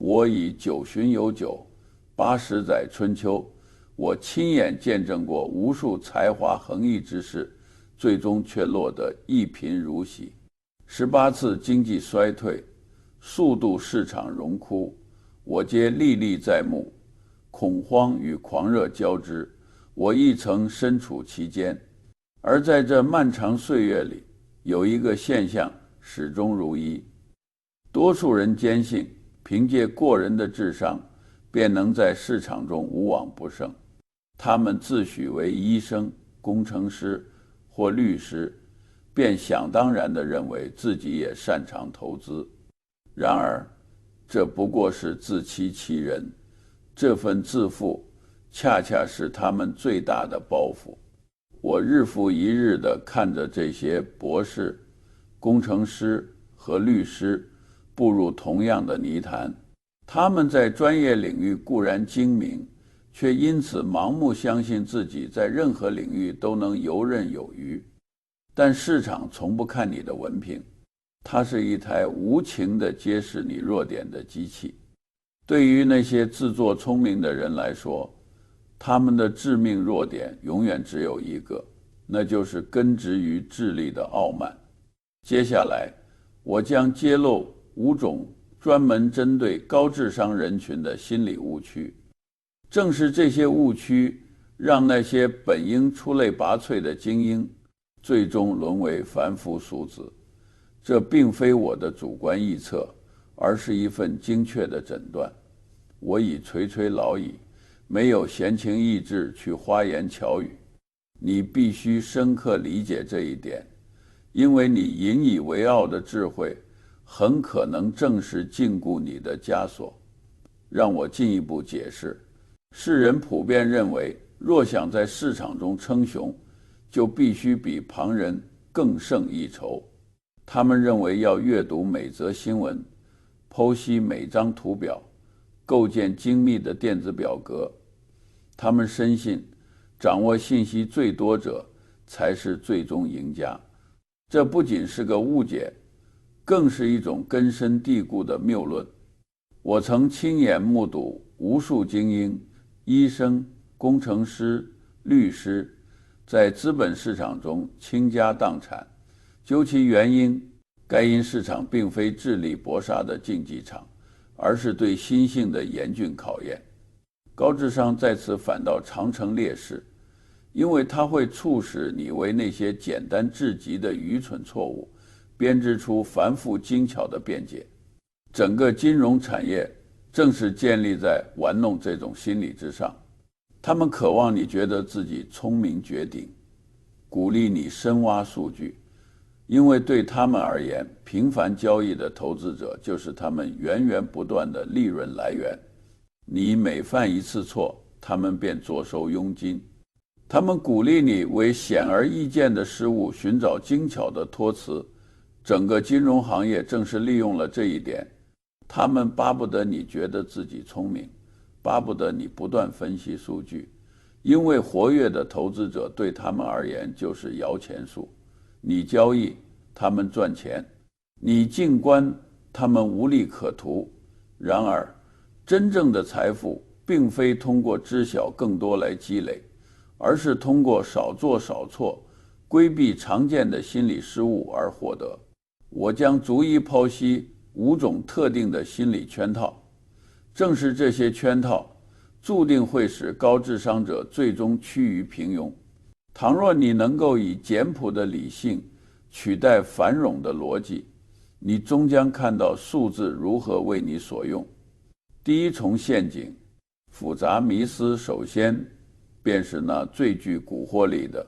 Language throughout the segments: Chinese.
我已九旬有九，80载春秋，我亲眼见证过无数才华横溢之士，最终却落得一贫如洗。18次经济衰退，数度市场荣枯，我皆历历在目，恐慌与狂热交织，我亦曾身处其间。而在这漫长岁月里，有一个现象始终如一，多数人坚信凭借过人的智商便能在市场中无往不胜。他们自诩为医生、工程师或律师，便想当然地认为自己也擅长投资。然而这不过是自欺欺人，这份自负恰恰是他们最大的包袱。我日复一日地看着这些博士、工程师和律师步入同样的泥潭，他们在专业领域固然精明，却因此盲目相信自己在任何领域都能游刃有余。但市场从不看你的文凭，它是一台无情地揭示你弱点的机器。对于那些自作聪明的人来说，他们的致命弱点永远只有一个，那就是根植于智力的傲慢。接下来，我将揭露5种专门针对高智商人群的心理误区。正是这些误区，让那些本应出类拔萃的精英，最终沦为凡夫俗子。这并非我的主观臆测，而是一份精确的诊断。我已垂垂老矣，没有闲情逸致去花言巧语。你必须深刻理解这一点，因为你引以为傲的智慧很可能正是禁锢你的枷锁。让我进一步解释，世人普遍认为，若想在市场中称雄，就必须比旁人更胜一筹。他们认为要阅读每则新闻，剖析每张图表，构建精密的电子表格。他们深信，掌握信息最多者才是最终赢家。这不仅是个误解，更是一种根深蒂固的谬论。我曾亲眼目睹无数精英、医生、工程师、律师在资本市场中倾家荡产。究其原因，该因市场并非智力搏杀的竞技场，而是对心性的严峻考验。高智商在此反倒常成劣势，因为它会促使你为那些简单至极的愚蠢错误编织出繁复精巧的辩解。整个金融产业正是建立在玩弄这种心理之上。他们渴望你觉得自己聪明绝顶，鼓励你深挖数据，因为对他们而言，频繁交易的投资者就是他们源源不断的利润来源。你每犯一次错，他们便坐收佣金。他们鼓励你为显而易见的失误寻找精巧的托词。整个金融行业正是利用了这一点。他们巴不得你觉得自己聪明，巴不得你不断分析数据，因为活跃的投资者对他们而言就是摇钱树。你交易，他们赚钱；你静观，他们无利可图。然而，真正的财富并非通过知晓更多来积累，而是通过少做少错，规避常见的心理失误而获得。我将逐一剖析5种特定的心理圈套。正是这些圈套，注定会使高智商者最终趋于平庸。倘若你能够以简朴的理性取代繁冗的逻辑，你终将看到数字如何为你所用。第一重陷阱，复杂迷思，首先便是那最具蛊惑力的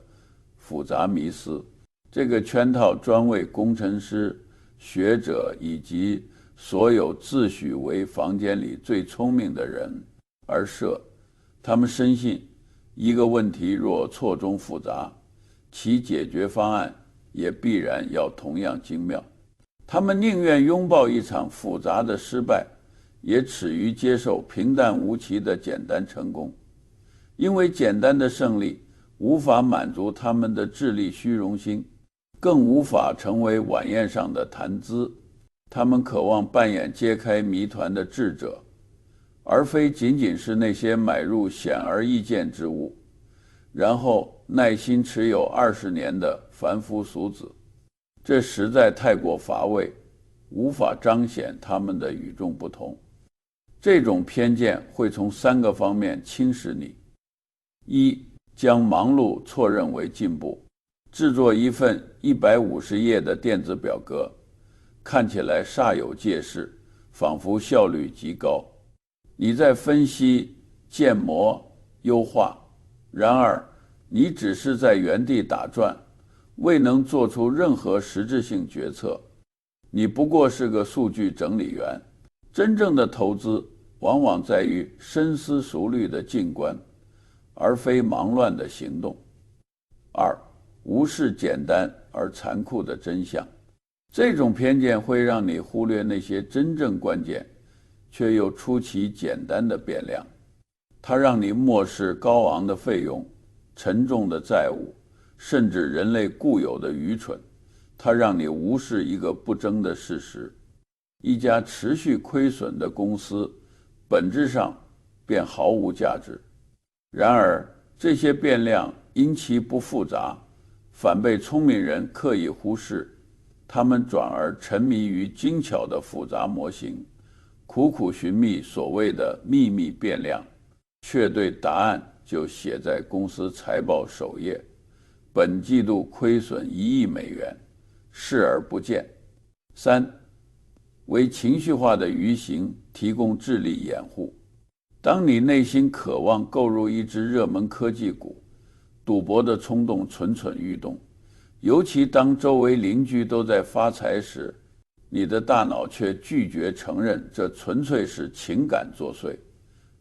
复杂迷思。这个圈套专为工程师、学者以及所有自诩为房间里最聪明的人而设。他们深信，一个问题若错综复杂，其解决方案也必然要同样精妙。他们宁愿拥抱一场复杂的失败，也耻于接受平淡无奇的简单成功。因为简单的胜利无法满足他们的智力虚荣心，更无法成为晚宴上的谈资。他们渴望扮演揭开谜团的智者，而非仅仅是那些买入显而易见之物，然后耐心持有20年的凡夫俗子。这实在太过乏味，无法彰显他们的与众不同。这种偏见会从3个方面侵蚀你：一，将忙碌错认为进步。制作一份150页的电子表格，看起来煞有介事，仿佛效率极高。你在分析、建模、优化，然而你只是在原地打转，未能做出任何实质性决策。你不过是个数据整理员。真正的投资往往在于深思熟虑的静观，而非忙乱的行动。2，无视简单而残酷的真相。这种偏见会让你忽略那些真正关键却又出奇简单的变量。它让你漠视高昂的费用、沉重的债务，甚至人类固有的愚蠢。它让你无视一个不争的事实：一家持续亏损的公司本质上便毫无价值。然而这些变量因其不复杂，反被聪明人刻意忽视。他们转而沉迷于精巧的复杂模型，苦苦寻觅所谓的秘密变量，却对答案就写在公司财报首页：本季度亏损1亿美元，视而不见。3，为情绪化的愚行提供智力掩护。当你内心渴望购入一只热门科技股，赌博的冲动蠢蠢欲动，尤其当周围邻居都在发财时，你的大脑却拒绝承认这纯粹是情感作祟。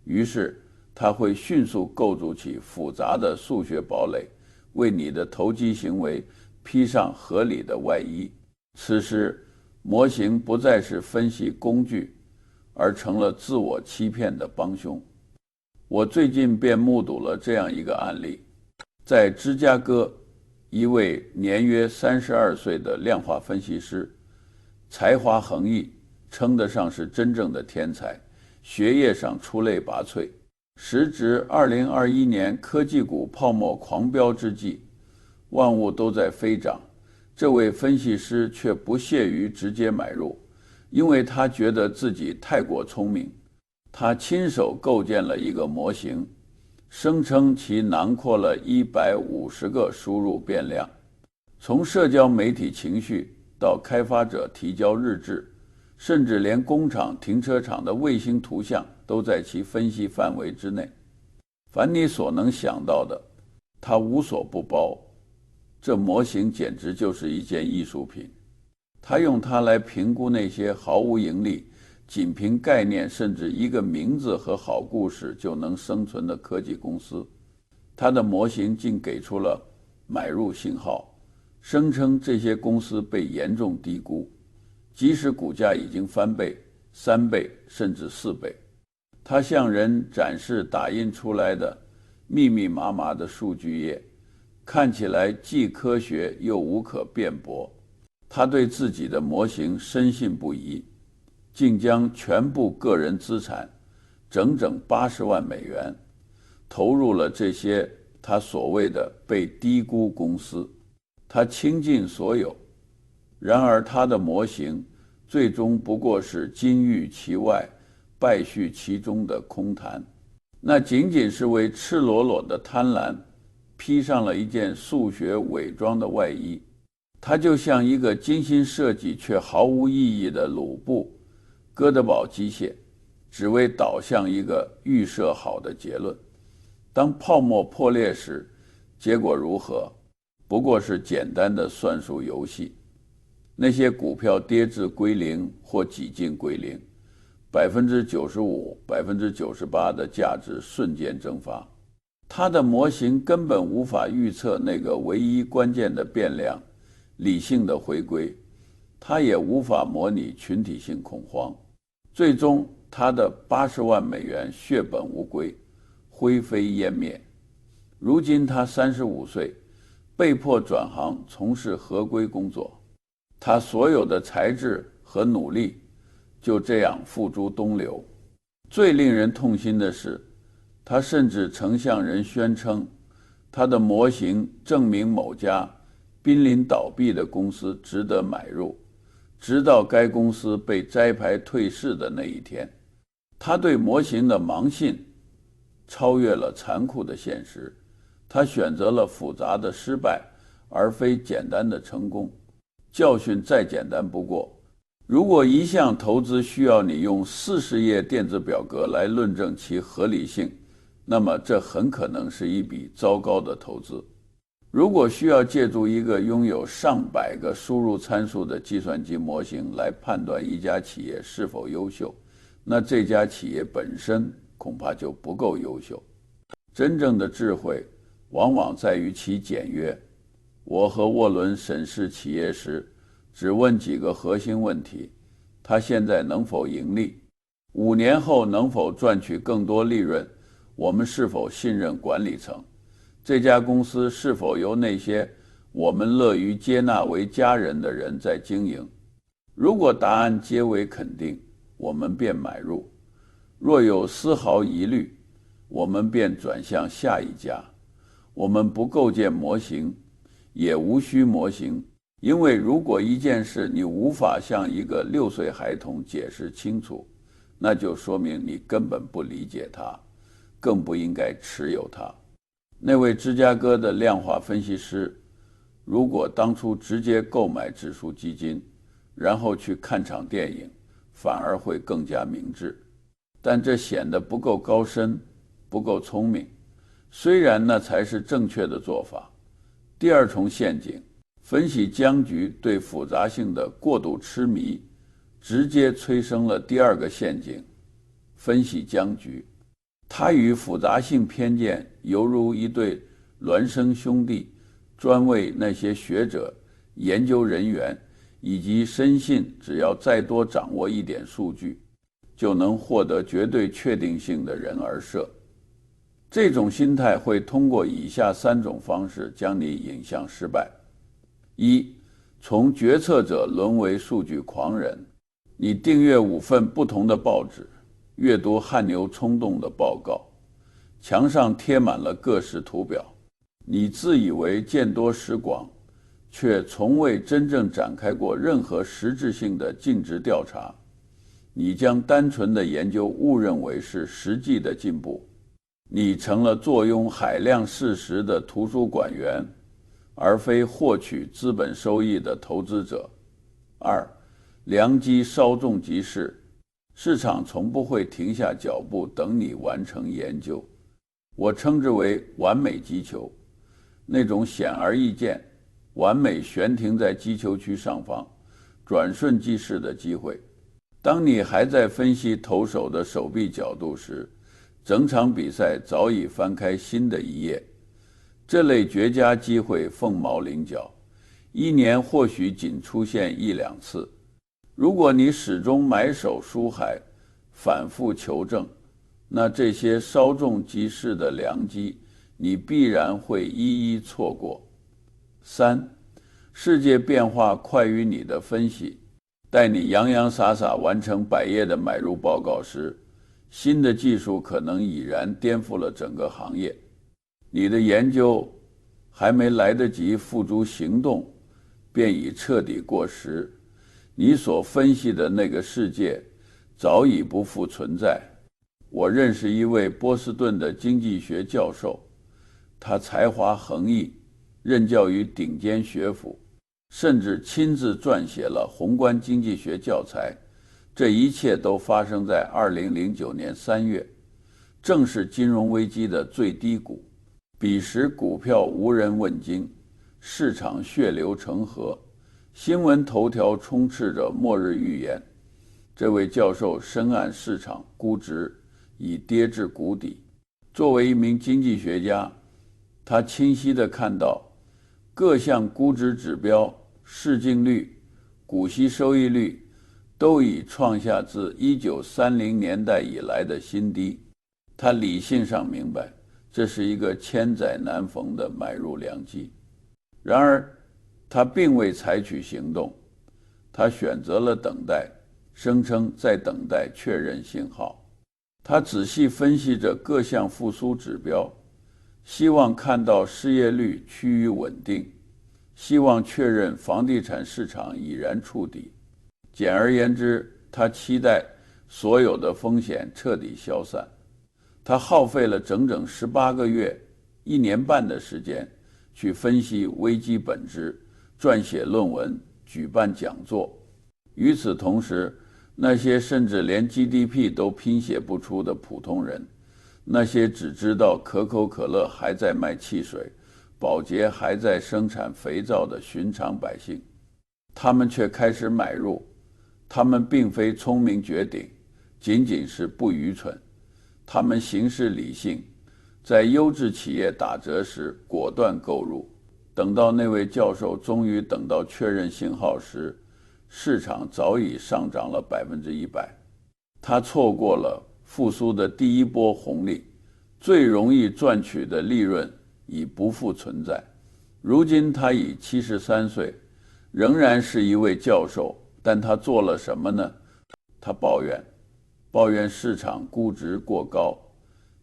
于是它会迅速构筑起复杂的数学堡垒，为你的投机行为披上合理的外衣。此时模型不再是分析工具，而成了自我欺骗的帮凶。我最近便目睹了这样一个案例。在芝加哥，一位年约32岁的量化分析师，才华横溢，称得上是真正的天才，学业上出类拔萃。时值2021年科技股泡沫狂飙之际，万物都在飞涨，这位分析师却不屑于直接买入，因为他觉得自己太过聪明。他亲手构建了一个模型，声称其囊括了150个输入变量，从社交媒体情绪到开发者提交日志，甚至连工厂、停车场的卫星图像都在其分析范围之内。凡你所能想到的，它无所不包。这模型简直就是一件艺术品。他用它来评估那些毫无盈利、仅凭概念甚至一个名字和好故事就能生存的科技公司。他的模型竟给出了买入信号，声称这些公司被严重低估，即使股价已经翻倍、3倍甚至4倍。他向人展示打印出来的密密麻麻的数据页，看起来既科学又无可辩驳。他对自己的模型深信不疑，竟将全部个人资产整整80万美元投入了这些他所谓的被低估公司。他倾尽所有，然而他的模型最终不过是金玉其外，败絮其中的空谈。那仅仅是为赤裸裸的贪婪披上了一件数学伪装的外衣。它就像一个精心设计却毫无意义的鲁布哥德堡机械，只为导向一个预设好的结论。当泡沫破裂时，结果如何？不过是简单的算术游戏。那些股票跌至归零或几近归零，95%、98%的价值瞬间蒸发。它的模型根本无法预测那个唯一关键的变量理性的回归，它也无法模拟群体性恐慌。最终他的80万美元血本无归，灰飞烟灭。如今他35岁，被迫转行从事合规工作。他所有的才智和努力就这样付诸东流。最令人痛心的是，他甚至曾向人宣称，他的模型证明某家濒临倒闭的公司值得买入，直到该公司被摘牌退市的那一天。他对模型的盲信超越了残酷的现实，他选择了复杂的失败，而非简单的成功。教训再简单不过，如果一项投资需要你用40页电子表格来论证其合理性，那么这很可能是一笔糟糕的投资。如果需要借助一个拥有上百个输入参数的计算机模型来判断一家企业是否优秀，那这家企业本身恐怕就不够优秀。真正的智慧往往在于其简约。我和沃伦审视企业时，只问几个核心问题：他现在能否盈利？5年后能否赚取更多利润？我们是否信任管理层？这家公司是否由那些我们乐于接纳为家人的人在经营？如果答案皆为肯定，我们便买入；若有丝毫疑虑，我们便转向下一家。我们不构建模型，也无需模型，因为如果一件事你无法向一个6岁孩童解释清楚，那就说明你根本不理解它，更不应该持有它。那位芝加哥的量化分析师，如果当初直接购买指数基金，然后去看场电影，反而会更加明智。但这显得不够高深，不够聪明，虽然那才是正确的做法。第二重陷阱，分析僵局对复杂性的过度痴迷，直接催生了第二个陷阱，分析僵局。它与复杂性偏见犹如一对孪生兄弟，专为那些学者、研究人员以及深信只要再多掌握一点数据，就能获得绝对确定性的人而设。这种心态会通过以下3种方式将你引向失败：一，从决策者沦为数据狂人。你订阅5份不同的报纸，阅读汗牛充栋的报告，墙上贴满了各式图表，你自以为见多识广，却从未真正展开过任何实质性的尽职调查。你将单纯的研究误认为是实际的进步，你成了坐拥海量事实的图书馆员，而非获取资本收益的投资者。2，良机稍纵即逝。市场从不会停下脚步等你完成研究，我称之为完美击球，那种显而易见、完美悬停在击球区上方、转瞬即逝的机会。当你还在分析投手的手臂角度时，整场比赛早已翻开新的一页。这类绝佳机会凤毛麟角，1年或许仅出现1、2次。如果你始终埋首书海，反复求证，那这些稍纵即逝的良机，你必然会一一错过。3，世界变化快于你的分析。待你洋洋洒洒完成100页的买入报告时，新的技术可能已然颠覆了整个行业。你的研究还没来得及付诸行动，便已彻底过时。你所分析的那个世界早已不复存在。我认识一位波士顿的经济学教授，他才华横溢，任教于顶尖学府，甚至亲自撰写了宏观经济学教材。这一切都发生在2009年3月，正是金融危机的最低谷。彼时股票无人问津，市场血流成河，新闻头条充斥着末日预言。这位教授深谙市场估值已跌至谷底。作为一名经济学家，他清晰地看到各项估值指标、市净率、股息收益率都已创下自1930年代以来的新低。他理性上明白，这是一个千载难逢的买入良机。然而他并未采取行动，他选择了等待，声称在等待确认信号。他仔细分析着各项复苏指标，希望看到失业率趋于稳定，希望确认房地产市场已然触底。简而言之，他期待所有的风险彻底消散。他耗费了整整18个月，1年半的时间去分析危机本质，撰写论文，举办讲座。与此同时，那些甚至连 GDP 都拼写不出的普通人，那些只知道可口可乐还在卖汽水，宝洁还在生产肥皂的寻常百姓，他们却开始买入。他们并非聪明绝顶，仅仅是不愚蠢。他们行事理性，在优质企业打折时果断购入。等到那位教授终于等到确认信号时，市场早已上涨了100%。他错过了复苏的第一波红利，最容易赚取的利润已不复存在。如今他已73岁，仍然是一位教授，但他做了什么呢？他抱怨市场估值过高，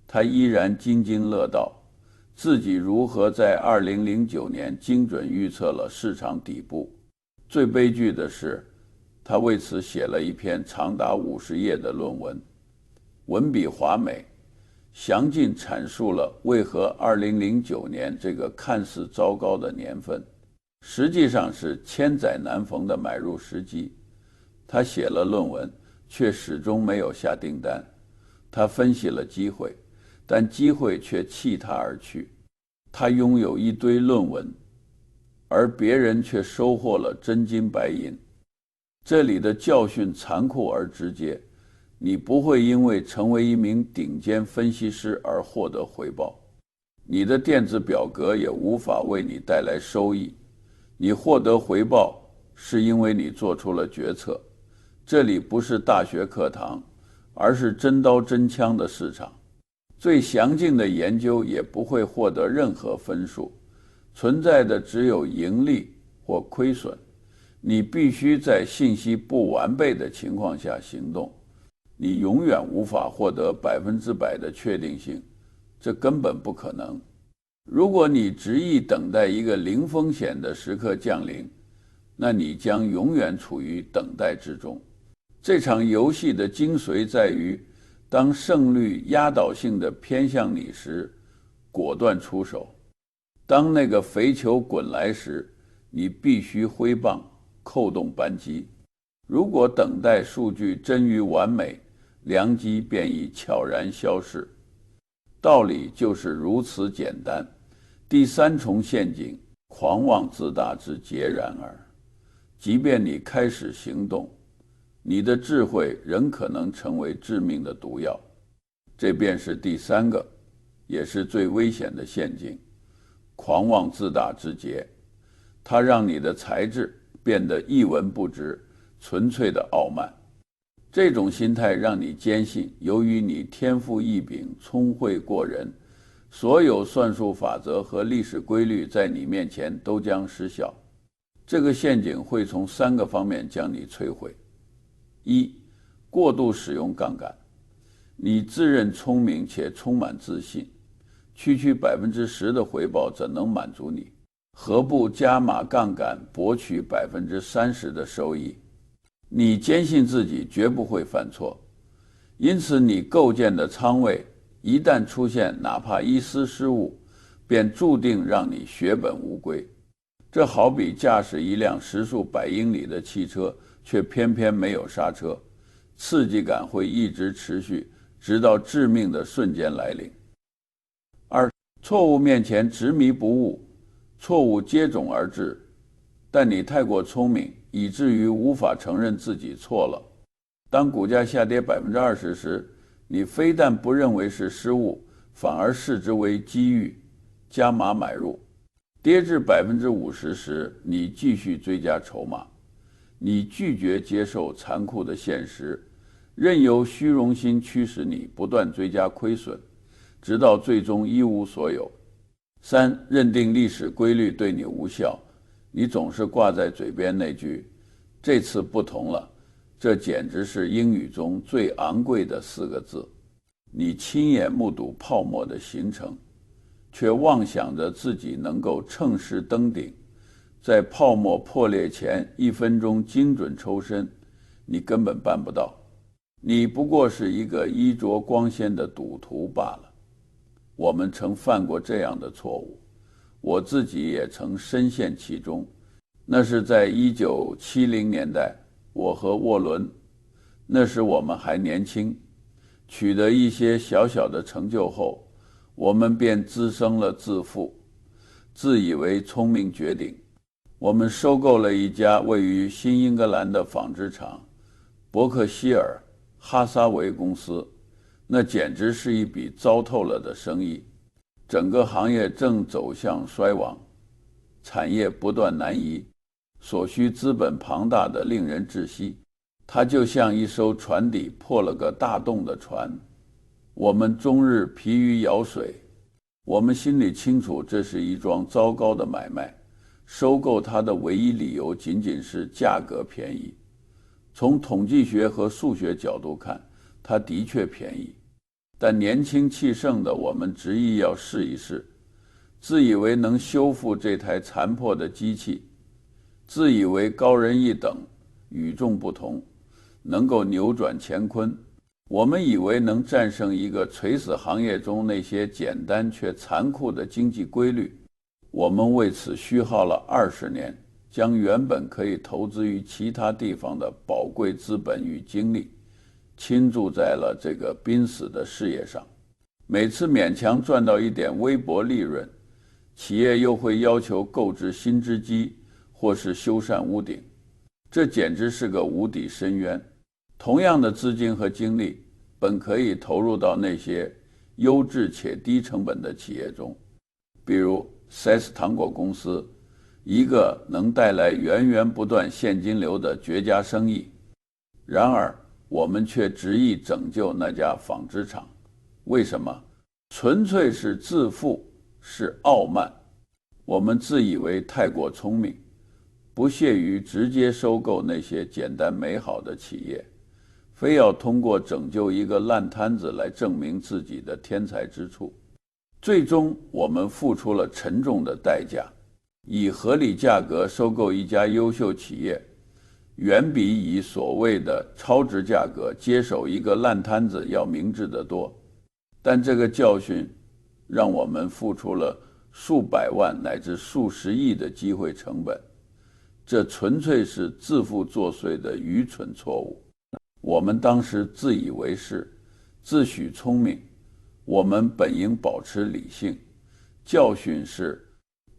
他依然津津乐道自己如何在2009年精准预测了市场底部。最悲剧的是，他为此写了一篇长达50页的论文，文笔华美，详尽阐述了为何2009年这个看似糟糕的年份，实际上是千载难逢的买入时机。他写了论文，却始终没有下订单。他分析了机会，但机会却弃他而去。他拥有一堆论文，而别人却收获了真金白银。这里的教训残酷而直接，你不会因为成为一名顶尖分析师而获得回报，你的电子表格也无法为你带来收益。你获得回报是因为你做出了决策。这里不是大学课堂，而是真刀真枪的市场。最详尽的研究也不会获得任何分数，存在的只有盈利或亏损。你必须在信息不完备的情况下行动，你永远无法获得100%的确定性，这根本不可能。如果你执意等待一个零风险的时刻降临，那你将永远处于等待之中。这场游戏的精髓在于，当胜率压倒性的偏向你时，果断出手；当那个肥球滚来时，你必须挥棒扣动扳机。如果等待数据臻于完美，良机便已悄然消逝。道理就是如此简单。第三重陷阱，狂妄自大之截然耳。即便你开始行动，你的智慧仍可能成为致命的毒药。这便是第三个，也是最危险的陷阱，狂妄自大之结。它让你的才智变得一文不值，纯粹的傲慢。这种心态让你坚信，由于你天赋异禀，聪慧过人，所有算术法则和历史规律在你面前都将失效。这个陷阱会从3个方面将你摧毁。一、过度使用杠杆。你自认聪明且充满自信，区区10%的回报怎能满足你？何不加码杠杆，博取30%的收益？你坚信自己绝不会犯错，因此你构建的仓位一旦出现哪怕一丝失误，便注定让你血本无归。这好比驾驶一辆时速100英里的汽车，却偏偏没有刹车，刺激感会一直持续，直到致命的瞬间来临。二、错误面前执迷不悟，错误接踵而至，但你太过聪明，以至于无法承认自己错了。当股价下跌20%时，你非但不认为是失误，反而视之为机遇，加码买入。跌至50%时，你继续追加筹码。你拒绝接受残酷的现实，任由虚荣心驱使你不断追加亏损，直到最终一无所有。三、认定历史规律对你无效，你总是挂在嘴边那句“这次不同了”，这简直是英语中最昂贵的4个字。你亲眼目睹泡沫的形成，却妄想着自己能够乘势登顶，在泡沫破裂前1分钟精准抽身，你根本办不到。你不过是一个衣着光鲜的赌徒罢了。我们曾犯过这样的错误，我自己也曾深陷其中。那是在1970年代，我和沃伦，那时我们还年轻，取得一些小小的成就后，我们便滋生了自负，自以为聪明绝顶。我们收购了一家位于新英格兰的纺织厂伯克希尔哈撒韦公司，那简直是一笔糟透了的生意。整个行业正走向衰亡，产业不断南移，所需资本庞大的令人窒息。它就像一艘船底破了个大洞的船，我们终日疲于舀水。我们心里清楚，这是一桩糟糕的买卖，收购它的唯一理由仅仅是价格便宜。从统计学和数学角度看，它的确便宜，但年轻气盛的我们执意要试一试，自以为能修复这台残破的机器，自以为高人一等，与众不同，能够扭转乾坤。我们以为能战胜一个垂死行业中那些简单却残酷的经济规律。我们为此虚耗了20年，将原本可以投资于其他地方的宝贵资本与精力倾注在了这个濒死的事业上。每次勉强赚到一点微薄利润，企业又会要求购置新织机或是修缮屋顶，这简直是个无底深渊。同样的资金和精力本可以投入到那些优质且低成本的企业中，比如 SAS 糖果公司，一个能带来源源不断现金流的绝佳生意。然而我们却执意拯救那家纺织厂。为什么？纯粹是自负，是傲慢。我们自以为太过聪明，不屑于直接收购那些简单美好的企业，非要通过拯救一个烂摊子来证明自己的天才之处。最终我们付出了沉重的代价。以合理价格收购一家优秀企业，远比以所谓的超值价格接手一个烂摊子要明智得多。但这个教训让我们付出了数百万乃至数十亿的机会成本，这纯粹是自负作祟的愚蠢错误。我们当时自以为是，自诩聪明，我们本应保持理性。教训是，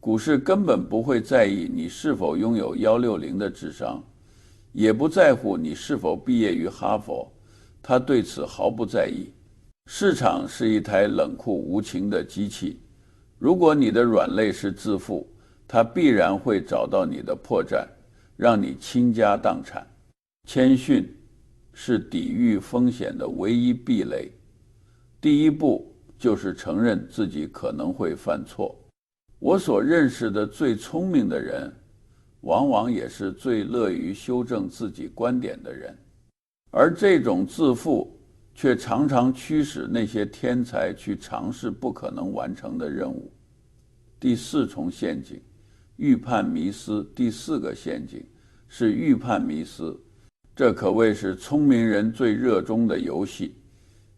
股市根本不会在意你是否拥有160的智商，也不在乎你是否毕业于哈佛，他对此毫不在意。市场是一台冷酷无情的机器，如果你的软肋是自负，它必然会找到你的破绽，让你倾家荡产。谦逊是抵御风险的唯一壁垒。第一步就是承认自己可能会犯错。我所认识的最聪明的人，往往也是最乐于修正自己观点的人，而这种自负却常常驱使那些天才去尝试不可能完成的任务。第4重陷阱，预判迷思。第4个陷阱是预判迷思，这可谓是聪明人最热衷的游戏。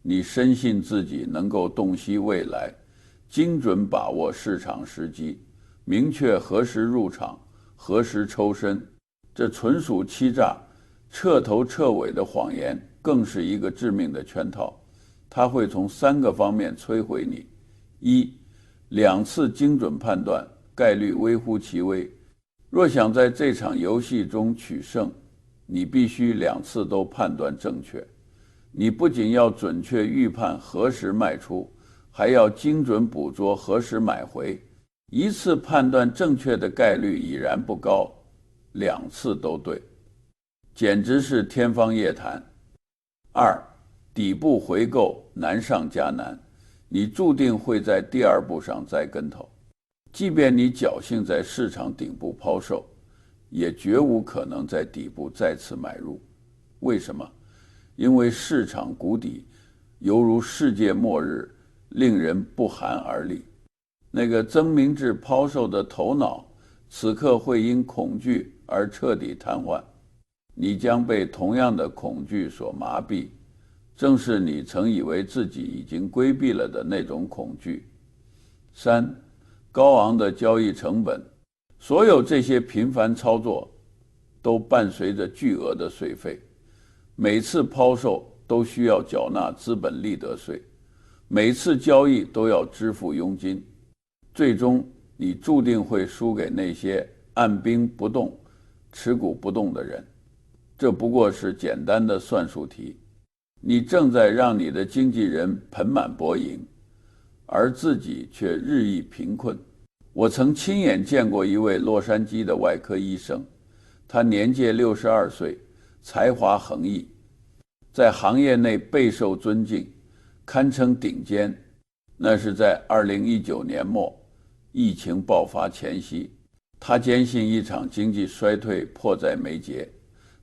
你深信自己能够洞悉未来，精准把握市场时机，明确何时入场，何时抽身，这纯属欺诈。彻头彻尾的谎言更是一个致命的圈套，它会从3个方面摧毁你。1、2次精准判断，概率微乎其微。若想在这场游戏中取胜，你必须2次都判断正确。你不仅要准确预判何时卖出，还要精准捕捉何时买回。1次判断正确的概率已然不高，2次都对，简直是天方夜谭。2、底部回购难上加难，你注定会在第2步上栽跟头。即便你侥幸在市场顶部抛售，也绝无可能在底部再次买入。为什么？因为市场谷底犹如世界末日，令人不寒而栗。那个曾明智抛售的头脑，此刻会因恐惧而彻底瘫痪。你将被同样的恐惧所麻痹，正是你曾以为自己已经规避了的那种恐惧。3. 高昂的交易成本。所有这些频繁操作都伴随着巨额的税费，每次抛售都需要缴纳资本利得税，每次交易都要支付佣金，最终你注定会输给那些按兵不动、持股不动的人。这不过是简单的算术题，你正在让你的经纪人盆满钵盈，而自己却日益贫困。我曾亲眼见过一位洛杉矶的外科医生，他年届62岁，才华横溢，在行业内备受尊敬，堪称顶尖。那是在2019年末，疫情爆发前夕，他坚信一场经济衰退迫在眉睫。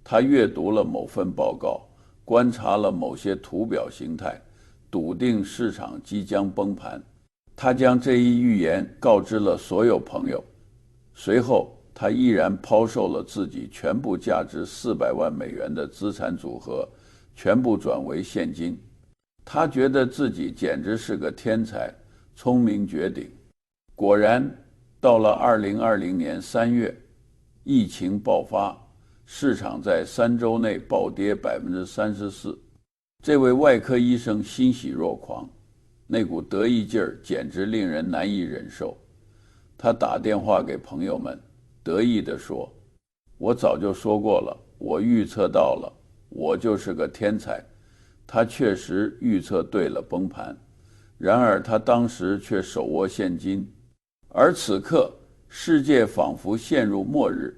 他阅读了某份报告，观察了某些图表形态，笃定市场即将崩盘。他将这一预言告知了所有朋友，随后他毅然抛售了自己全部价值400万美元的资产组合，全部转为现金。他觉得自己简直是个天才，聪明绝顶。果然，到了2020年3月，疫情爆发，市场在3周内暴跌34%。这位外科医生欣喜若狂，那股得意劲儿简直令人难以忍受。他打电话给朋友们，得意地说：“我早就说过了，我预测到了，我就是个天才。”他确实预测对了崩盘，然而他当时却手握现金。而此刻，世界仿佛陷入末日，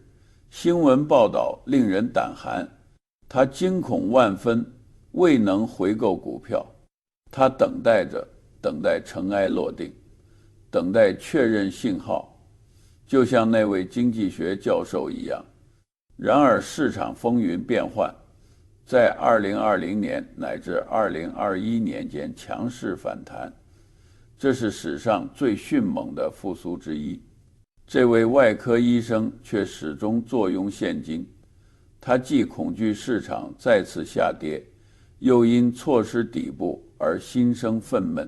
新闻报道令人胆寒。他惊恐万分，未能回购股票。他等待尘埃落定，等待确认信号，就像那位经济学教授一样。然而市场风云变幻，在2020年乃至2021年间强势反弹，这是史上最迅猛的复苏之一。这位外科医生却始终坐拥现金，他既恐惧市场再次下跌，又因错失底部而心生愤懑，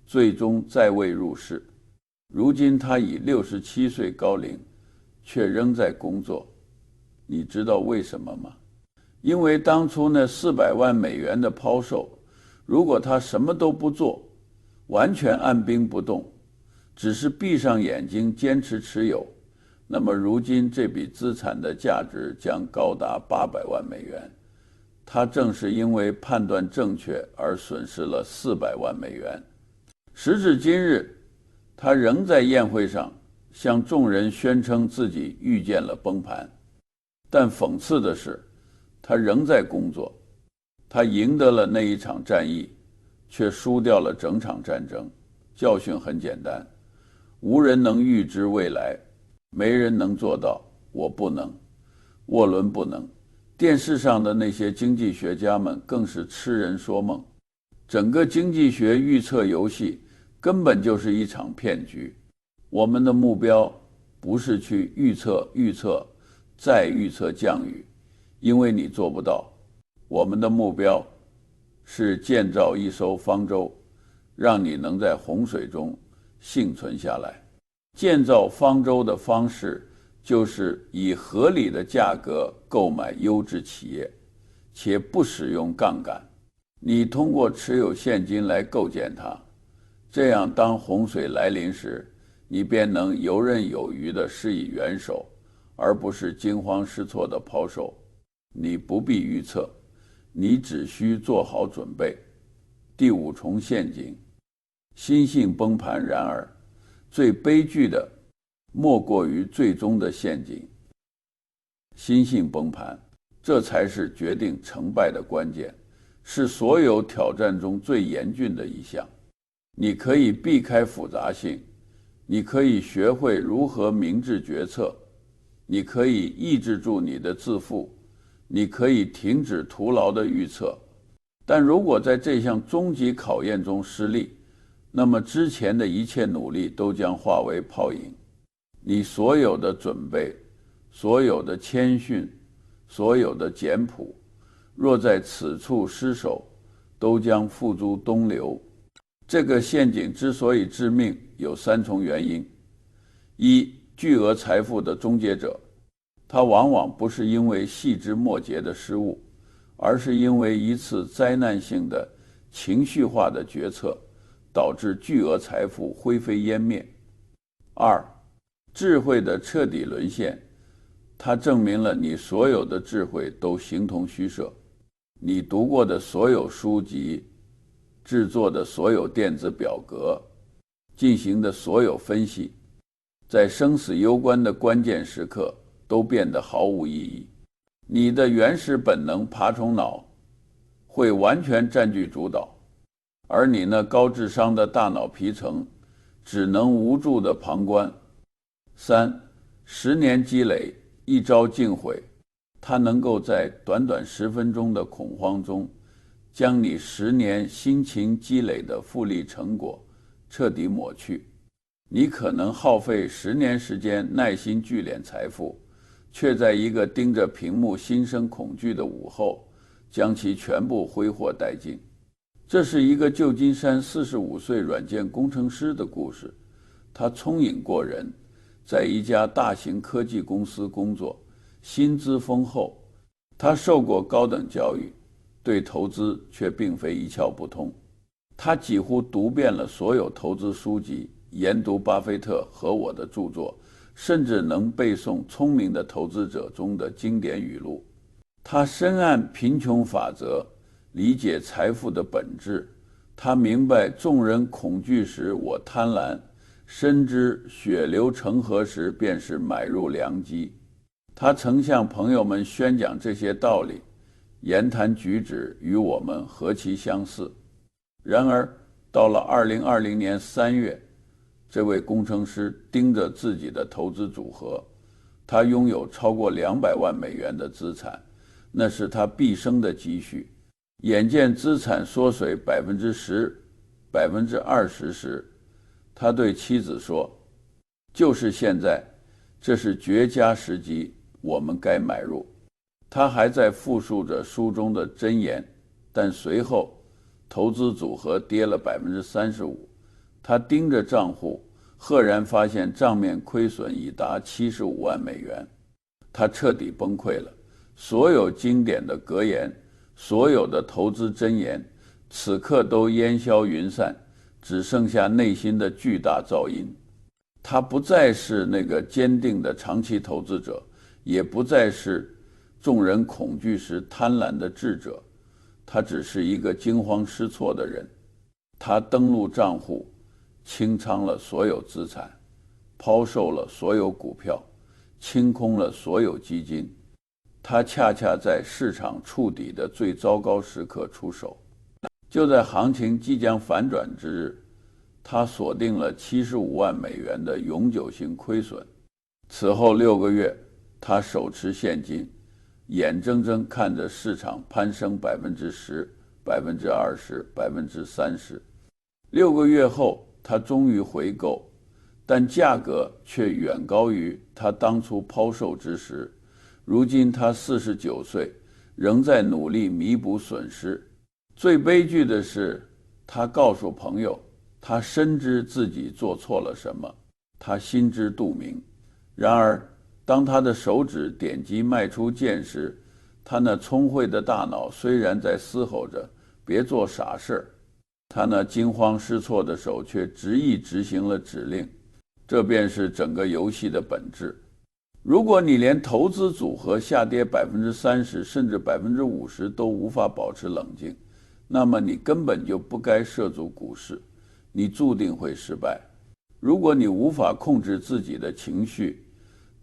最终再未入市。如今他已67岁高龄，却仍在工作。你知道为什么吗？因为当初那400万美元的抛售，如果他什么都不做，完全按兵不动，只是闭上眼睛坚持持有，那么如今这笔资产的价值将高达800万美元。他正是因为判断正确而损失了400万美元。时至今日，他仍在宴会上向众人宣称自己预见了崩盘，但讽刺的是，他仍在工作。他赢得了那一场战役，却输掉了整场战争。教训很简单，无人能预知未来，没人能做到。我不能，沃伦不能。电视上的那些经济学家们更是痴人说梦。整个经济学预测游戏根本就是一场骗局。我们的目标不是去预测再预测降雨，因为你做不到。我们的目标是建造一艘方舟，让你能在洪水中幸存下来。建造方舟的方式就是以合理的价格购买优质企业，且不使用杠杆。你通过持有现金来构建它，这样当洪水来临时，你便能游刃有余地施以援手，而不是惊慌失措地抛售。你不必预测，你只需做好准备。第5重陷阱，心性崩盘。然而，最悲剧的莫过于最终的陷阱。心性崩盘，这才是决定成败的关键，是所有挑战中最严峻的一项。你可以避开复杂性，你可以学会如何明智决策，你可以抑制住你的自负，你可以停止徒劳的预测，但如果在这项终极考验中失利，那么之前的一切努力都将化为泡影。你所有的准备，所有的谦逊，所有的简朴，若在此处失手，都将付诸东流。这个陷阱之所以致命，有3重原因。一，巨额财富的终结者，他往往不是因为细枝末节的失误，而是因为一次灾难性的情绪化的决策，导致巨额财富灰飞烟灭。二，智慧的彻底沦陷，它证明了你所有的智慧都形同虚设。你读过的所有书籍，制作的所有电子表格，进行的所有分析，在生死攸关的关键时刻都变得毫无意义。你的原始本能爬虫脑会完全占据主导，而你那高智商的大脑皮层只能无助地旁观。三，10年积累，一朝尽毁，它能够在短短10分钟的恐慌中，将你10年辛勤积累的复利成果彻底抹去。你可能耗费10年时间耐心聚敛财富，却在一个盯着屏幕心生恐惧的午后，将其全部挥霍殆尽。这是一个旧金山45岁软件工程师的故事。他聪颖过人，在一家大型科技公司工作，薪资丰厚。他受过高等教育，对投资却并非一窍不通。他几乎读遍了所有投资书籍，研读巴菲特和我的著作，甚至能背诵《聪明的投资者》中的经典语录。他深谙贫穷法则，理解财富的本质。他明白众人恐惧时我贪婪，深知血流成河时便是买入良机。他曾向朋友们宣讲这些道理，言谈举止与我们何其相似。然而到了2020年3月，这位工程师盯着自己的投资组合，他拥有超过200万美元的资产，那是他毕生的积蓄。眼见资产缩水10%、20%时，他对妻子说：“就是现在，这是绝佳时机，我们该买入。”他还在复述着书中的箴言，但随后投资组合跌了35%。他盯着账户，赫然发现账面亏损已达75万美元。他彻底崩溃了。所有经典的格言，所有的投资箴言，此刻都烟消云散，只剩下内心的巨大噪音。他不再是那个坚定的长期投资者，也不再是众人恐惧时贪婪的智者，他只是一个惊慌失措的人。他登录账户，清仓了所有资产，抛售了所有股票，清空了所有基金。他恰恰在市场触底的最糟糕时刻出手。就在行情即将反转之日，他锁定了75万美元的永久性亏损。此后6个月，他手持现金，眼睁睁看着市场攀升10%、20%、30%。6个月后，他终于回购，但价格却远高于他当初抛售之时。如今他49岁，仍在努力弥补损失。最悲剧的是，他告诉朋友，他深知自己做错了什么，他心知肚明。然而，当他的手指点击卖出键时，他那聪慧的大脑虽然在嘶吼着别做傻事，他那惊慌失措的手却执意执行了指令。这便是整个游戏的本质。如果你连投资组合下跌30%甚至50%都无法保持冷静，那么你根本就不该涉足股市，你注定会失败。如果你无法控制自己的情绪，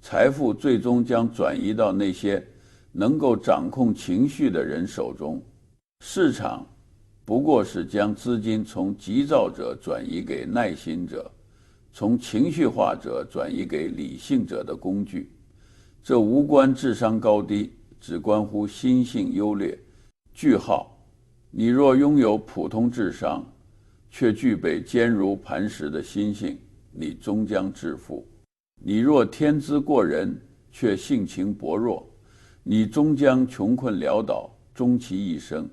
财富最终将转移到那些能够掌控情绪的人手中。市场不过是将资金从急躁者转移给耐心者，从情绪化者转移给理性者的工具。这无关智商高低，只关乎心性优劣。句号。你若拥有普通智商，却具备坚如磐石的心性，你终将致富；你若天资过人，却性情薄弱，你终将穷困潦倒，终其一生。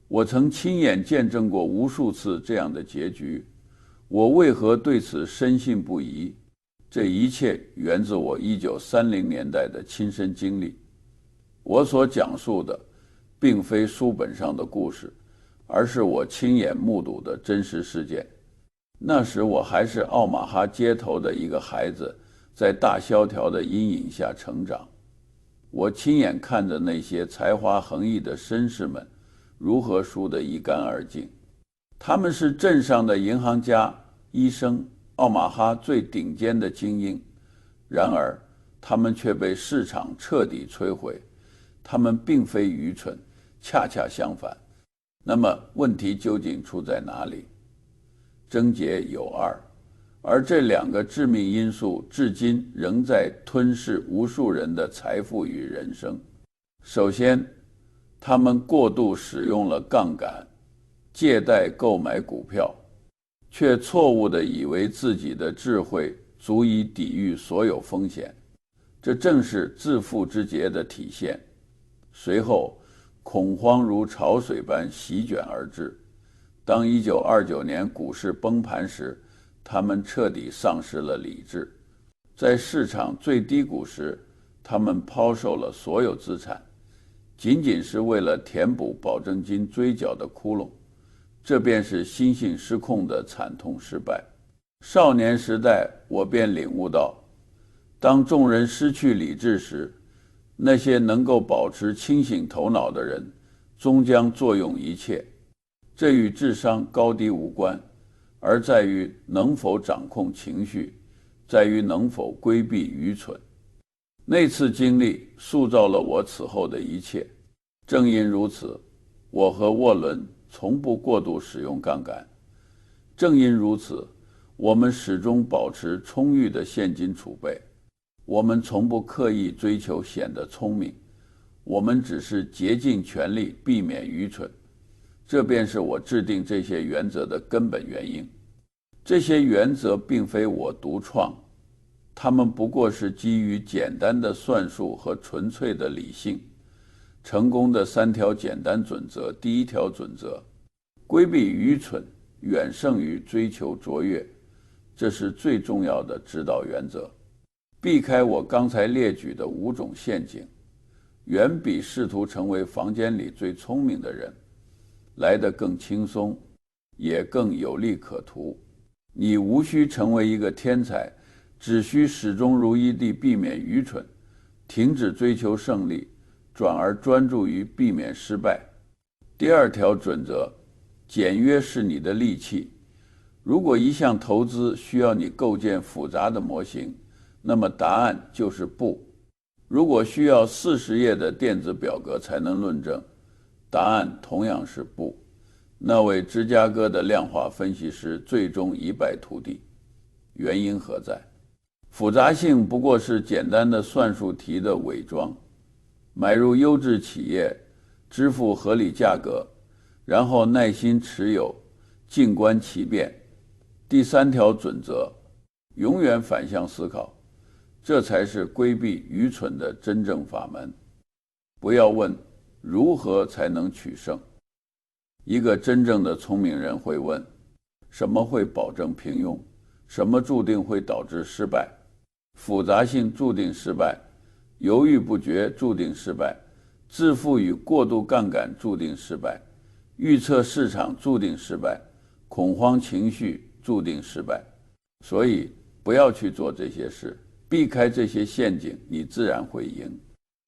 我曾亲眼见证过无数次这样的结局，我为何对此深信不疑？这一切源自我1930年代的亲身经历。我所讲述的并非书本上的故事，而是我亲眼目睹的真实事件。那时我还是奥马哈街头的一个孩子，在大萧条的阴影下成长。我亲眼看着那些才华横溢的绅士们如何输得一干二净。他们是镇上的银行家、医生，奥马哈最顶尖的精英。然而他们却被市场彻底摧毁。他们并非愚蠢，恰恰相反。那么问题究竟出在哪里？症结有二，而这两个致命因素至今仍在吞噬无数人的财富与人生。首先，他们过度使用了杠杆，借贷购买股票，却错误地以为自己的智慧足以抵御所有风险，这正是致富之劫的体现。随后，恐慌如潮水般席卷而至。当1929年股市崩盘时，他们彻底丧失了理智。在市场最低谷时，他们抛售了所有资产，仅仅是为了填补保证金追缴的窟窿。这便是心性失控的惨痛失败。少年时代，我便领悟到，当众人失去理智时，那些能够保持清醒头脑的人终将作用一切。这与智商高低无关，而在于能否掌控情绪，在于能否规避愚蠢。那次经历塑造了我此后的一切。正因如此，我和沃伦从不过度使用杠杆。正因如此，我们始终保持充裕的现金储备。我们从不刻意追求显得聪明，我们只是竭尽全力避免愚蠢。这便是我制定这些原则的根本原因。这些原则并非我独创，它们不过是基于简单的算术和纯粹的理性。成功的3条简单准则。第一条准则：规避愚蠢远胜于追求卓越，这是最重要的指导原则。避开我刚才列举的5种陷阱，远比试图成为房间里最聪明的人来得更轻松，也更有利可图。你无需成为一个天才，只需始终如一地避免愚蠢，停止追求胜利，转而专注于避免失败。第2条准则：简约是你的利器。如果一项投资需要你构建复杂的模型，那么答案就是不。如果需要40页的电子表格才能论证，答案同样是不。那位芝加哥的量化分析师最终一败涂地，原因何在？复杂性不过是简单的算术题的伪装。买入优质企业，支付合理价格，然后耐心持有，静观其变。第3条准则：永远反向思考，这才是规避愚蠢的真正法门。不要问如何才能取胜。一个真正的聪明人会问：什么会保证平庸？什么注定会导致失败？复杂性注定失败，犹豫不决注定失败，自负与过度杠杆注定失败，预测市场注定失败，恐慌情绪注定失败。所以不要去做这些事，避开这些陷阱，你自然会赢。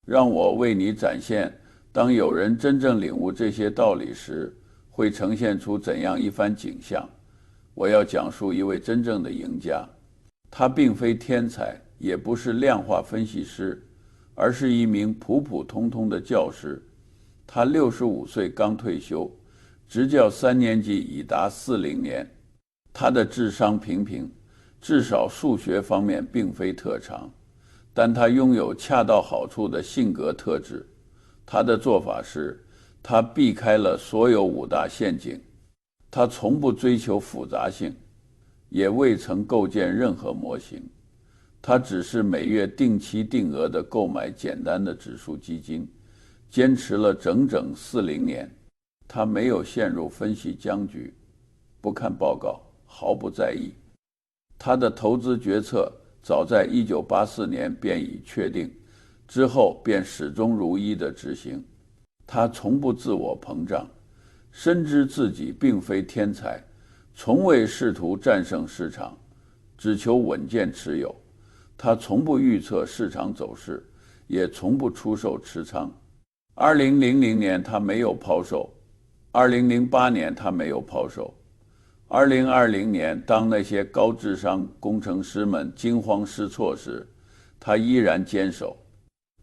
让我为你展现，当有人真正领悟这些道理时，会呈现出怎样一番景象。我要讲述一位真正的赢家，他并非天才，也不是量化分析师，而是一名普普通通的教师。他65岁刚退休，执教3年级已达40年。他的智商平平，至少数学方面并非特长，但他拥有恰到好处的性格特质。他的做法是，他避开了所有五大陷阱，他从不追求复杂性，也未曾构建任何模型。他只是每月定期定额地购买简单的指数基金，坚持了整整40年。他没有陷入分析僵局，不看报告，毫不在意。他的投资决策早在1984年便已确定，之后便始终如一地执行。他从不自我膨胀，深知自己并非天才，从未试图战胜市场，只求稳健持有。他从不预测市场走势，也从不出售持仓。2000年他没有抛售，2008年他没有抛售，2020年当那些高智商工程师们惊慌失措时，他依然坚守。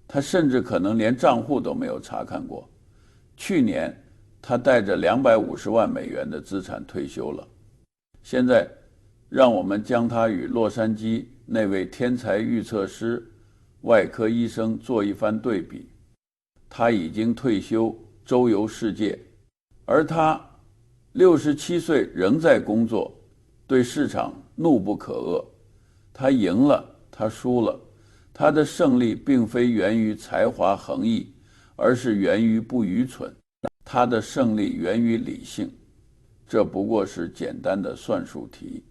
他甚至可能连账户都没有查看过。去年他带着250万美元的资产退休了。现在让我们将他与洛杉矶那位天才预测师、外科医生做一番对比。他已经退休，周游世界，而他67岁仍在工作，对市场怒不可遏。他赢了，他输了，他的胜利并非源于才华横溢，而是源于不愚蠢。他的胜利源于理性。这不过是简单的算术题。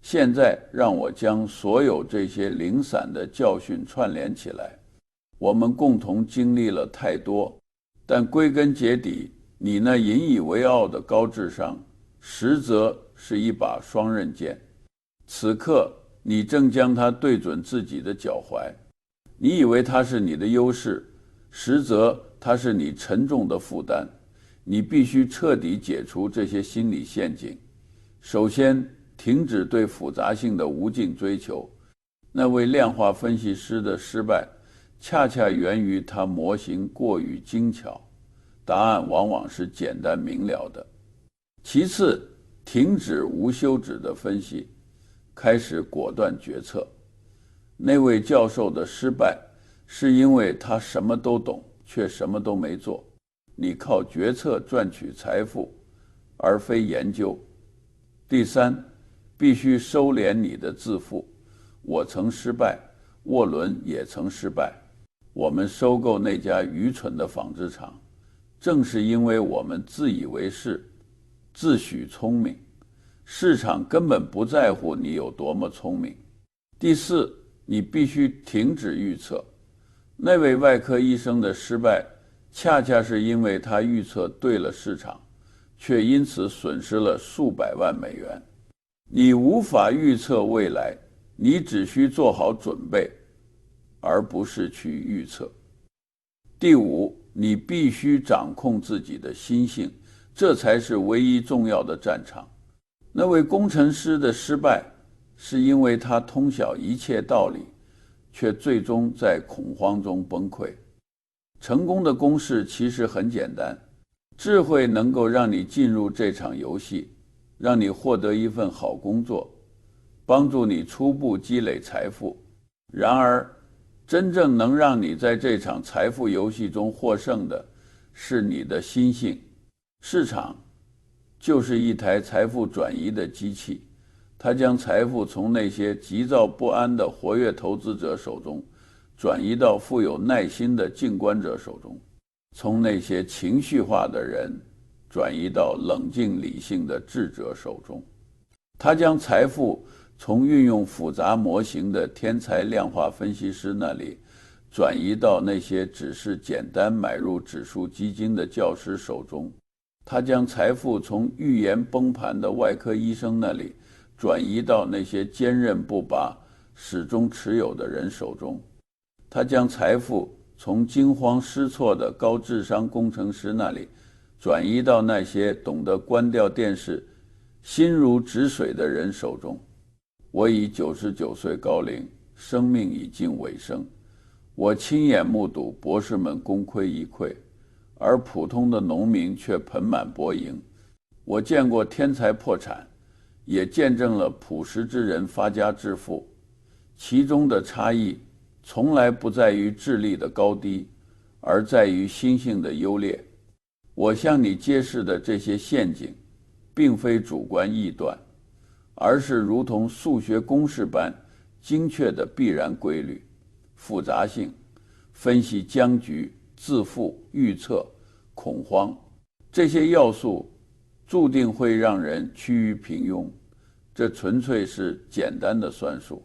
现在让我将所有这些零散的教训串联起来。我们共同经历了太多，但归根结底，你那引以为傲的高智商，实则是一把双刃剑。此刻你正将它对准自己的脚踝。你以为它是你的优势，实则它是你沉重的负担。你必须彻底解除这些心理陷阱。首先，停止对复杂性的无尽追求。那位量化分析师的失败，恰恰源于他模型过于精巧，答案往往是简单明了的。其次，停止无休止的分析，开始果断决策。那位教授的失败，是因为他什么都懂，却什么都没做。你靠决策赚取财富，而非研究。第三，必须收敛你的自负。我曾失败，沃伦也曾失败。我们收购那家愚蠢的纺织厂，正是因为我们自以为是，自诩聪明。市场根本不在乎你有多么聪明。第四，你必须停止预测。那位外科医生的失败，恰恰是因为他预测对了市场，却因此损失了数百万美元。你无法预测未来，你只需做好准备，而不是去预测。第五，你必须掌控自己的心性，这才是唯一重要的战场。那位工程师的失败，是因为他通晓一切道理，却最终在恐慌中崩溃。成功的公式其实很简单，智慧能够让你进入这场游戏，让你获得一份好工作，帮助你初步积累财富。然而，真正能让你在这场财富游戏中获胜的，是你的心性。市场就是一台财富转移的机器，它将财富从那些急躁不安的活跃投资者手中转移到富有耐心的静观者手中，从那些情绪化的人转移到冷静理性的智者手中。他将财富从运用复杂模型的天才量化分析师那里转移到那些只是简单买入指数基金的教师手中。他将财富从预言崩盘的外科医生那里转移到那些坚韧不拔、始终持有的人手中。他将财富从惊慌失措的高智商工程师那里转移到那些懂得关掉电视、心如止水的人手中。我已99岁高龄，生命已近尾声。我亲眼目睹博士们功亏一篑，而普通的农民却盆满钵盈。我见过天才破产，也见证了朴实之人发家致富。其中的差异从来不在于智力的高低，而在于心性的优劣。我向你揭示的这些陷阱，并非主观臆断，而是如同数学公式般精确的必然规律、复杂性、分析僵局、自负、预测、恐慌，这些要素注定会让人趋于平庸。这纯粹是简单的算术。